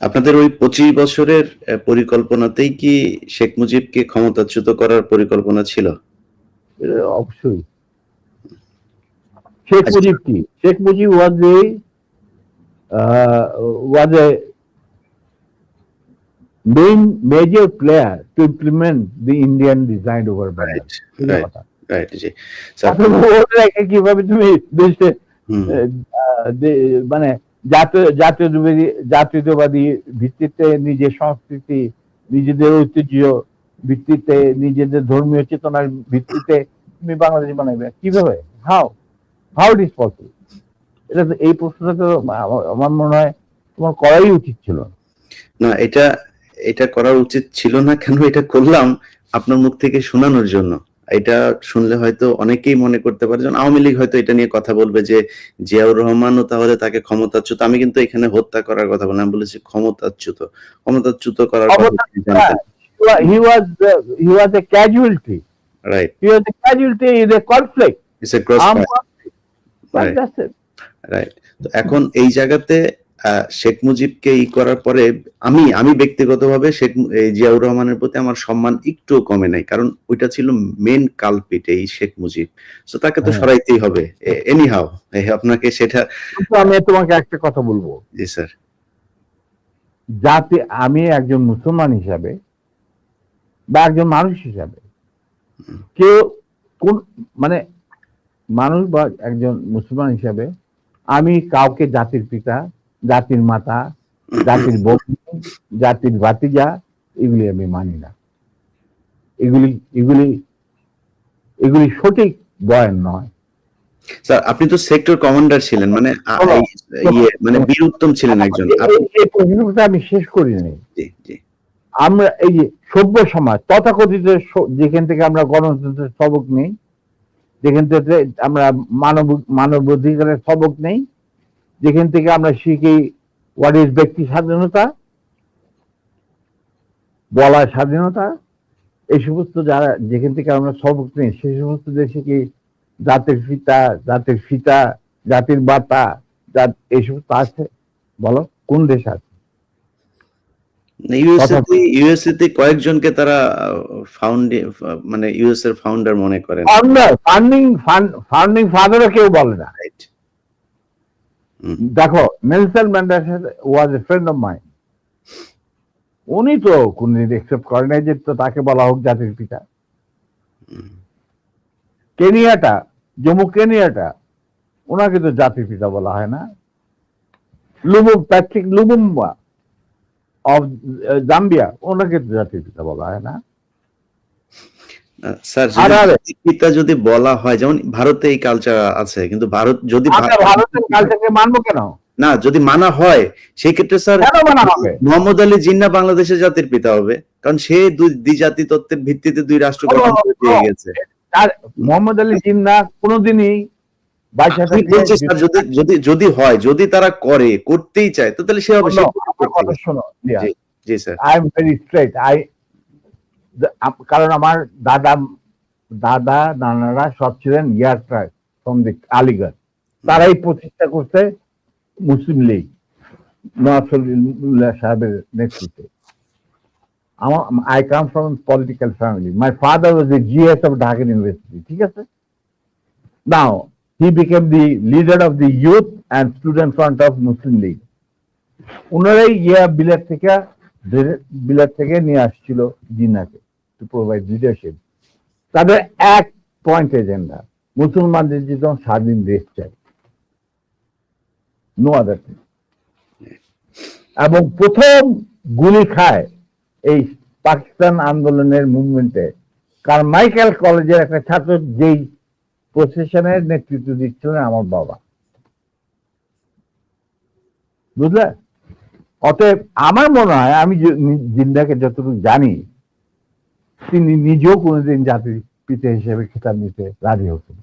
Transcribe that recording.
আপনাদের ওই 25 বছরের পরিকল্পনাতেই কি শেখ মুজিবকে ক্ষমতাচ্যুত করার পরিকল্পনা ছিল? অবশ্যই। শেখ আচ্ছা। মুজিব কি? Sheikh Mujib was a main major player to implement the Indian design over right, Bengal. Right, right, G sir. কিভাবে তুমি দেশে মানে জাতীয়তাবাদী ভিত্তিতে নিজের সংস্কৃতি, নিজেদের ঐতিহ্য ভিত্তিতে, নিজেদের ধর্মীয় চেতনার ভিত্তিতে তুমি বাংলাদেশ বানাবে কিভাবে? How it is possible? এটা এই প্রশ্নটা তো আমার মনে হয় তোমার করাই উচিত ছিল না। এটা করা উচিত ছিল না কেন, এটা করলাম আপনার মুখ থেকে শোনানোর জন্য। এটা শুনলে হয়তো অনেকেই মনে করতে পারে, যেমন আওয়ামী লীগ হয়তো এটা নিয়ে কথা বলবে যে জিয়াউর রহমানও তাহলে তাকে ক্ষমতাচ্যুত। আমি কিন্তু এখানে হত্যা করার কথা বললাম, আমি বলেছি ক্ষমতাচ্যুত করার কথা। he was a casualty. Right. He was a casualty in a conflict. It's a crossfire. Right. That's it. Right. তো এখন এই জায়গাতে শেখ মুজিবকে করার পরে আমি ব্যক্তিগতভাবে জিয়াউর রহমানের প্রতি আমার সম্মান একটু কমে নাই, কারণ ওইটা ছিল মেন কালপিট এই শেখ মুজিব। তো তাকে তো সরাইতেই হবে এনিহাউ। আপনাকে সেটা আমি তোমাকে একটা কথা বলবো। জি স্যার। যাতে আমি একজন মুসলমান হিসাবে বা একজন মানুষ হিসাবে, কেউ কোন মানে মানুষ বা একজন মুসলমান হিসাবে আমি কাউকে জাতির পিতা, জাতির মাতা, জাতির বন্ধু, জাতির ভাতিজা এগুলি আমি মানি না। এগুলি সঠিক বয়ান নয়। স্যার আপনি তো সেক্টর কমান্ডার ছিলেন, মানে বীর উত্তম ছিলেন একজন। এই প্রশ্নটা আমি শেষ করি নাই। জি। আমরা এই যে সভ্য সমাজ তথাকথিত, যেখান থেকে আমরা গণতন্ত্রের সবক নেই, যেখান থেকে আমরা মানবাধিকারের সবক নেই, যেখান থেকে আমরা শিখি হোয়াট ইজ ব্যক্তি স্বাধীনতা, বলার স্বাধীনতা, এই সমস্ত যেখান থেকে আমরা সবক নেই, সেই সমস্ত দেশে কি জাতির পিতা, জাতির ফিতা, জাতির বাতা, এই সমস্ত আছে? বলো কোন দেশ আছে? ইউএসএতে কয়েকজনকে তারা মানে ইউএস এর ফাউন্ডার মনে করেন। ফাউন্ডিং ফাদারও কেউ বলে না। দেখো Nelson Mandela was a friend of mine, উনি তো কোনদিন একসেপ্ট করে নাই যে তাকে বলা হোক জাতির পিতা। জম্মু কেনিয়াটা ওনাকে তো জাতির পিতা বলা হয় না। প্যাট্রিক লুমুম্বা অফ জাম্বিয়া, ওনাকে তো জাতির পিতা বলা হয় না। স্যার পিতা যদি বলা হয়, যেমন ভারতে এই কালচার আছে, কিন্তু ভারত যদি ভারতের কালচারকে মানবো কেন? না, যদি মানা হয় সেই ক্ষেত্রে স্যার মোহাম্মদ আলী জিন্নাহ বাংলাদেশের জাতির পিতা হবে, কারণ সে দ্বিজাতি তত্ত্বের ভিত্তিতে দুই রাষ্ট্র গঠন করে দিয়ে গেছে। আর মোহাম্মদ আলী জিন্নাহ কোনোদিনই যদি হয়, যদি তারা করতেই চায়, তো তাহলে সে হবে। শোনো, জি sir, I am very straight. কারণ আমার দাদা নানারা সব ছিলেন ইয়ারট্রাইব ফ্রম দি আলিগড়। তারাই প্রতিষ্ঠা করতে মুসলিম লীগ নওয়াজ সাহেবের নেতৃত্বে। I come from a political family. My father was the GS of Dhaka University. ঠিক আছে? Now he became the leader of the youth and student front of Muslim League. উনারাই বিলাত থেকে নিয়ে আসছিল জিন্নাহকে টু প্রোভাইড লিডারশিপ। তাদের এক point agenda, মুসলমানদের যেন স্বাধীন দেশ চাই, নো আদার থিং। এবং প্রথম গুলি খায় এই পাকিস্তান আন্দোলনের মুভমেন্টে কারমাইকেল কলেজের একটা ছাত্র, যেই প্রসেশনের নেতৃত্ব দিচ্ছিলেন আমার বাবা। বুঝলে? অতএব আমার মনে হয়, আমি জিন্নাহকে যতটুকু জানি, তিনি নিজেও কোনোদিন জাতির পিতা হিসেবে খেতাব নিতে রাজি হতেন।